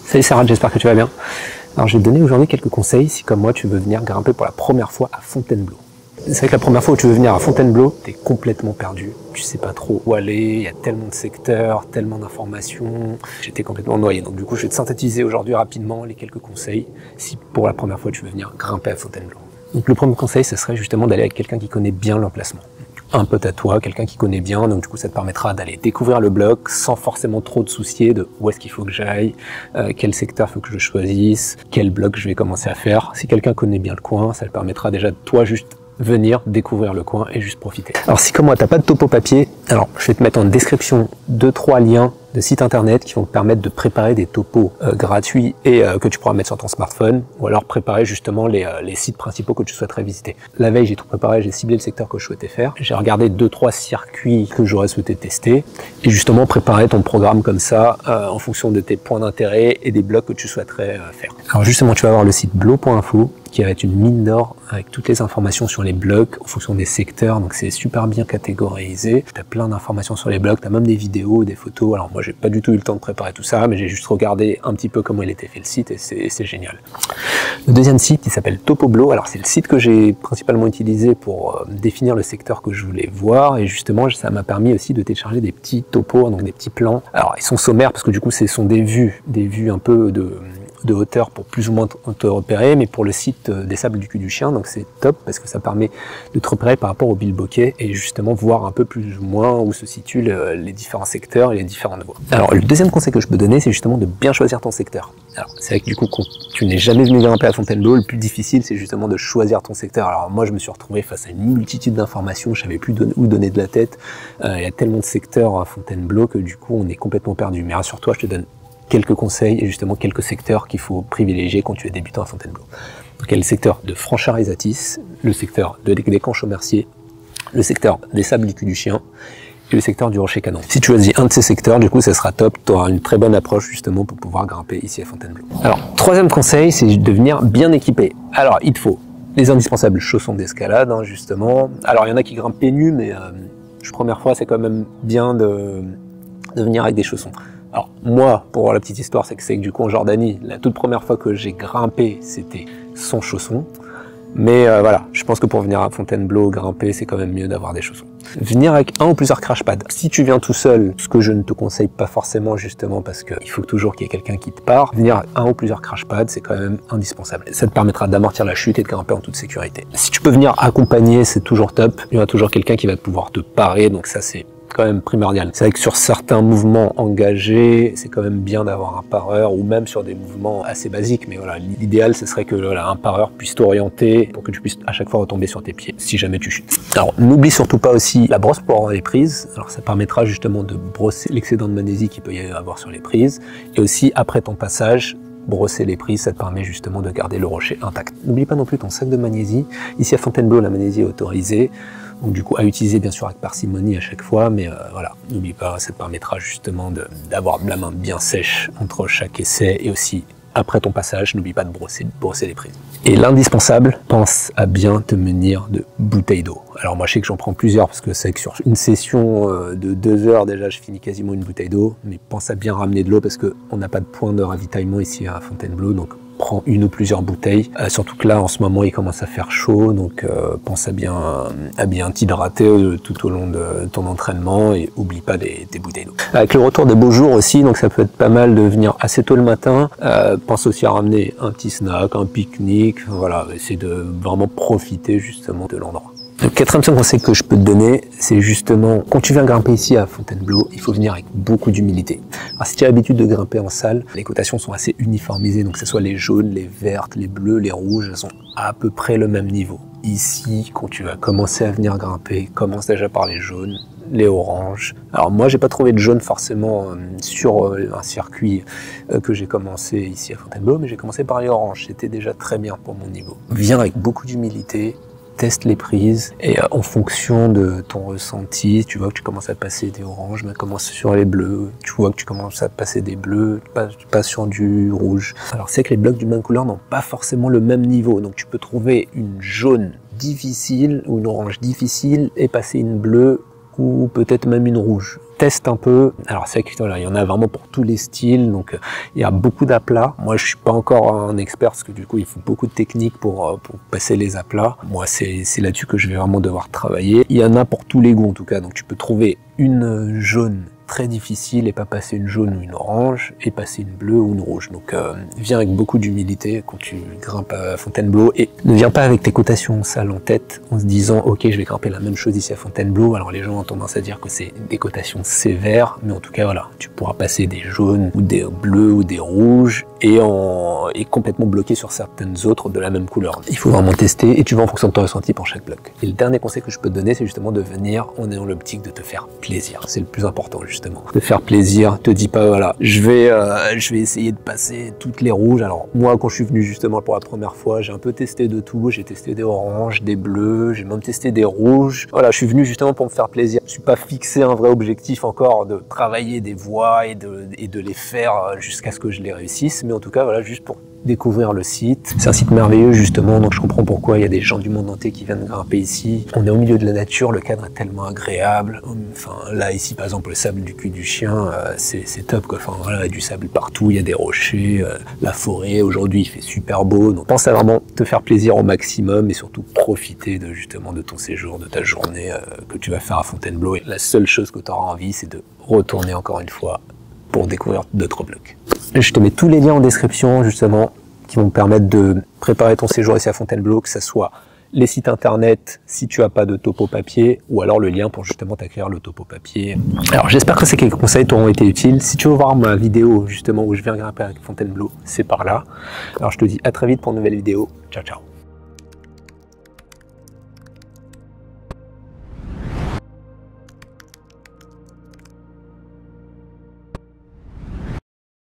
Salut Sarah, j'espère que tu vas bien. Alors je vais te donner aujourd'hui quelques conseils si comme moi tu veux venir grimper pour la première fois à Fontainebleau. C'est vrai que la première fois où tu veux venir à Fontainebleau, t'es complètement perdu. Tu sais pas trop où aller, il y a tellement de secteurs, tellement d'informations. J'étais complètement noyé. Donc du coup je vais te synthétiser aujourd'hui rapidement les quelques conseils si pour la première fois tu veux venir grimper à Fontainebleau. Donc le premier conseil, ce serait justement d'aller avec quelqu'un qui connaît bien l'emplacement. Un pote à toi, quelqu'un qui connaît bien, donc du coup ça te permettra d'aller découvrir le bloc sans forcément trop te soucier de où est-ce qu'il faut que j'aille, quel secteur faut que je choisisse, quel bloc je vais commencer à faire. Si quelqu'un connaît bien le coin, ça te permettra déjà de toi juste venir découvrir le coin et juste profiter. Alors si comme moi t'as pas de topo papier, alors je vais te mettre en description 2-3 liens de sites internet qui vont te permettre de préparer des topos gratuits et que tu pourras mettre sur ton smartphone, ou alors préparer justement les sites principaux que tu souhaiterais visiter. La veille j'ai tout préparé, j'ai ciblé le secteur que je souhaitais faire, j'ai regardé 2-3 circuits que j'aurais souhaité tester et justement préparer ton programme comme ça en fonction de tes points d'intérêt et des blocs que tu souhaiterais faire. Alors justement tu vas avoir le site blo.info qui va être une mine d'or avec toutes les informations sur les blocs en fonction des secteurs, donc c'est super bien catégorisé. Tu as plein d'informations sur les blocs, tu as même des vidéos, des photos. Alors moi j'ai pas du tout eu le temps de préparer tout ça, mais j'ai juste regardé un petit peu comment il était fait le site et c'est génial. Le deuxième site il s'appelle Topoblo, alors c'est le site que j'ai principalement utilisé pour définir le secteur que je voulais voir et justement ça m'a permis aussi de télécharger des petits topos, donc des petits plans. Alors ils sont sommaires parce que du coup ce sont des vues un peu de hauteur pour plus ou moins te repérer, mais pour le site des Sables du Cul du Chien, donc c'est top parce que ça permet de te repérer par rapport au bilboquet et justement voir un peu plus ou moins où se situent les différents secteurs et les différentes voies. Alors le deuxième conseil que je peux donner, c'est justement de bien choisir ton secteur. Alors c'est vrai que du coup quand tu n'es jamais venu grimper à Fontainebleau, le plus difficile c'est justement de choisir ton secteur. Alors moi je me suis retrouvé face à une multitude d'informations, je savais plus où donner de la tête. Il y a tellement de secteurs à Fontainebleau que du coup on est complètement perdu. Mais rassure-toi, je te donne quelques conseils et justement quelques secteurs qu'il faut privilégier quand tu es débutant à Fontainebleau. Donc il y a le secteur de Franchard-Izatis, le secteur des Canches-aux-Merciers, le secteur des Sables du Cul du Chien et le secteur du Rocher Canon. Si tu choisis un de ces secteurs, du coup ça sera top, tu auras une très bonne approche justement pour pouvoir grimper ici à Fontainebleau. Alors troisième conseil, c'est de venir bien équipé. Alors il te faut les indispensables chaussons d'escalade justement. Alors il y en a qui grimpent pieds nus, mais première fois c'est quand même bien de venir avec des chaussons. Alors moi, pour la petite histoire, c'est que du coup en Jordanie, la toute première fois que j'ai grimpé, c'était sans chaussons. Mais voilà, je pense que pour venir à Fontainebleau grimper, c'est quand même mieux d'avoir des chaussons. Venir avec un ou plusieurs crash pads. Si tu viens tout seul, ce que je ne te conseille pas forcément justement parce qu'il faut toujours qu'il y ait quelqu'un qui te part, venir avec un ou plusieurs crash pads, c'est quand même indispensable. Ça te permettra d'amortir la chute et de grimper en toute sécurité. Si tu peux venir accompagner, c'est toujours top. Il y aura toujours quelqu'un qui va pouvoir te parer, donc ça c'est quand même primordial. C'est vrai que sur certains mouvements engagés, c'est quand même bien d'avoir un pareur ou même sur des mouvements assez basiques, mais voilà, l'idéal ce serait que voilà, un pareur puisse t'orienter pour que tu puisses à chaque fois retomber sur tes pieds si jamais tu chutes. Alors n'oublie surtout pas aussi la brosse pour avoir les prises. Alors ça permettra justement de brosser l'excédent de magnésie qu'il peut y avoir sur les prises et aussi après ton passage, brosser les prises, ça te permet justement de garder le rocher intact. N'oublie pas non plus ton sac de magnésie. Ici à Fontainebleau, la magnésie est autorisée. Donc du coup à utiliser bien sûr avec parcimonie à chaque fois, mais voilà, n'oublie pas, ça te permettra justement d'avoir la main bien sèche entre chaque essai et aussi après ton passage, n'oublie pas de brosser les prises. Et l'indispensable, pense à bien te munir de bouteilles d'eau. Alors moi je sais que j'en prends plusieurs parce que c'est que sur une session de 2 heures déjà je finis quasiment une bouteille d'eau, mais pense à bien ramener de l'eau parce qu'on n'a pas de point de ravitaillement ici à Fontainebleau, donc prends une ou plusieurs bouteilles, surtout que là en ce moment il commence à faire chaud, donc pense à bien t'hydrater tout au long de ton entraînement et oublie pas des bouteilles d'eau. Avec le retour des beaux jours aussi, donc ça peut être pas mal de venir assez tôt le matin, pense aussi à ramener un petit snack, un pique-nique, voilà, essayer de vraiment profiter justement de l'endroit. Le quatrième conseil que je peux te donner, c'est justement, quand tu viens grimper ici à Fontainebleau, il faut venir avec beaucoup d'humilité. Alors si tu as l'habitude de grimper en salle, les cotations sont assez uniformisées, donc que ce soit les jaunes, les vertes, les bleus, les rouges, elles sont à peu près le même niveau. Ici, quand tu vas commencer à venir grimper, commence déjà par les jaunes, les oranges. Alors moi j'ai pas trouvé de jaune forcément sur un circuit que j'ai commencé ici à Fontainebleau, mais j'ai commencé par les oranges, c'était déjà très bien pour mon niveau. Viens avec beaucoup d'humilité, teste les prises et en fonction de ton ressenti, tu vois que tu commences à passer des oranges, mais commence sur les bleus, tu vois que tu commences à passer des bleus, tu passes sur du rouge. Alors c'est que les blocs d'une même couleur n'ont pas forcément le même niveau, donc tu peux trouver une jaune difficile ou une orange difficile et passer une bleue ou peut-être même une rouge. teste un peu. Alors c'est vrai qu'il y en a vraiment pour tous les styles, donc il y a beaucoup d'aplats. Moi je suis pas encore un expert parce que du coup il faut beaucoup de techniques pour passer les aplats. Moi c'est là-dessus que je vais vraiment devoir travailler. Il y en a pour tous les goûts en tout cas, donc tu peux trouver une jaune très difficile et pas passer une jaune ou une orange et passer une bleue ou une rouge. Donc viens avec beaucoup d'humilité quand tu grimpes à Fontainebleau et ne viens pas avec tes cotations sales en tête en se disant ok je vais grimper la même chose ici à Fontainebleau. Alors les gens ont tendance à dire que c'est des cotations sévères, mais en tout cas voilà, tu pourras passer des jaunes ou des bleus ou des rouges et complètement bloqué sur certaines autres de la même couleur. Il faut vraiment tester et tu vas en fonction de ton ressenti pour chaque bloc. Et le dernier conseil que je peux te donner, c'est justement de venir en ayant l'optique de te faire plaisir. C'est le plus important justement. De faire plaisir, te dis pas voilà, je vais essayer de passer toutes les rouges. Alors moi quand je suis venu justement pour la première fois, j'ai un peu testé de tout, j'ai testé des oranges, des bleus, j'ai même testé des rouges. Voilà, je suis venu justement pour me faire plaisir. Je suis pas fixé un vrai objectif encore de travailler des voies et de les faire jusqu'à ce que je les réussisse, mais en tout cas voilà, juste pour découvrir le site. C'est un site merveilleux justement, donc je comprends pourquoi il y a des gens du monde entier qui viennent grimper ici. On est au milieu de la nature, le cadre est tellement agréable. Enfin là ici par exemple le sable du cul du chien, c'est top quoi. Enfin voilà, il y a du sable partout, il y a des rochers, la forêt. Aujourd'hui il fait super beau, donc pense à vraiment te faire plaisir au maximum et surtout profiter justement de ton séjour, de ta journée que tu vas faire à Fontainebleau. Et la seule chose que tu auras envie, c'est de retourner encore une fois pour découvrir d'autres blocs. Je te mets tous les liens en description justement qui vont te permettre de préparer ton séjour ici à Fontainebleau, que ce soit les sites internet si tu n'as pas de topo papier ou alors le lien pour justement t'acquérir le topo papier. Alors j'espère que ces quelques conseils t'auront été utiles. Si tu veux voir ma vidéo justement où je viens grimper avec Fontainebleau, c'est par là. Alors je te dis à très vite pour une nouvelle vidéo. Ciao ciao.